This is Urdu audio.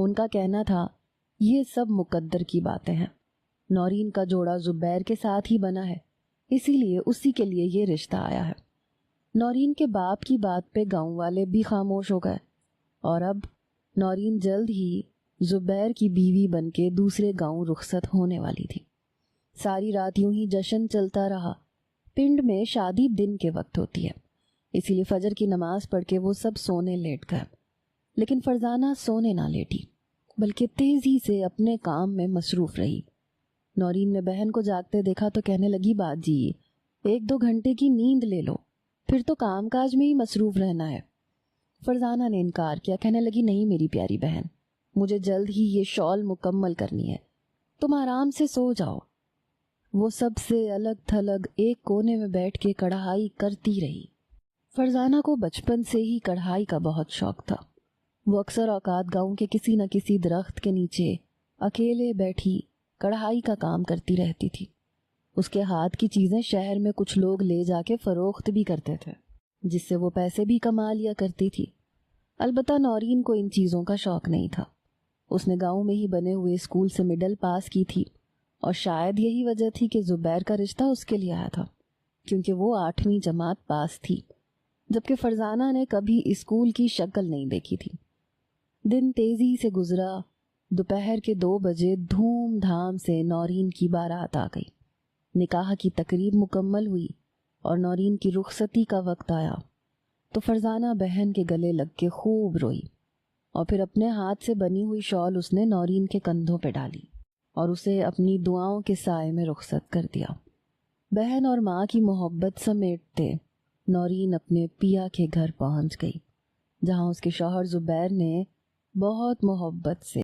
ان کا کہنا تھا یہ سب مقدر کی باتیں ہیں، نورین کا جوڑا زبیر کے ساتھ ہی بنا ہے، اسی لیے اسی کے لیے یہ رشتہ آیا ہے۔ نورین کے باپ کی بات پہ گاؤں والے بھی خاموش ہو گئے، اور اب نورین جلد ہی زبیر کی بیوی بن کے دوسرے گاؤں رخصت ہونے والی تھی۔ ساری رات یوں ہی جشن چلتا رہا۔ پنڈ میں شادی دن کے وقت ہوتی ہے، اسی لیے فجر کی نماز پڑھ کے وہ سب سونے لیٹ گئے، لیکن فرزانہ سونے نہ لیٹی بلکہ تیزی سے اپنے کام میں مصروف رہی۔ نورین نے بہن کو جاگتے دیکھا تو کہنے لگی بات جی 1-2 گھنٹے کی نیند لے لو، پھر تو کام کاج میں ہی مصروف رہنا ہے۔ فرزانہ نے انکار کیا، کہنے لگی نہیں میری پیاری بہن، مجھے جلد ہی یہ شال مکمل کرنی ہے، تم آرام سے سو جاؤ۔ وہ سب سے الگ تھلگ ایک کونے میں بیٹھ کے کڑھائی کرتی رہی۔ فرزانہ کو بچپن سے ہی کڑھائی کا بہت شوق تھا۔ وہ اکثر اوقات گاؤں کے کسی نہ کسی درخت کے نیچے اکیلے بیٹھی کڑھائی کا کام کرتی رہتی تھی۔ اس کے ہاتھ کی چیزیں شہر میں کچھ لوگ لے جا کے فروخت بھی کرتے تھے، جس سے وہ پیسے بھی کما لیا کرتی تھی۔ البتہ نورین کو ان چیزوں کا شوق نہیں تھا۔ اس نے گاؤں میں ہی بنے ہوئے اسکول سے مڈل پاس کی تھی، اور شاید یہی وجہ تھی کہ زبیر کا رشتہ اس کے لیے آیا تھا، کیونکہ وہ 8ویں جماعت پاس تھی، جبکہ فرزانہ نے کبھی اسکول کی شکل نہیں دیکھی تھی۔ دن تیزی سے گزرا۔ دوپہر کے 2 بجے دھوم دھام سے نورین کی بارات آ گئی۔ نکاح کی تقریب مکمل ہوئی اور نورین کی رخصتی کا وقت آیا تو فرزانہ بہن کے گلے لگ کے خوب روئی، اور پھر اپنے ہاتھ سے بنی ہوئی شال اس نے نورین کے کندھوں پہ ڈالی اور اسے اپنی دعاؤں کے سائے میں رخصت کر دیا۔ بہن اور ماں کی محبت سمیٹتے نورین اپنے پیا کے گھر پہنچ گئی، جہاں اس کے شوہر زبیر نے بہت محبت سے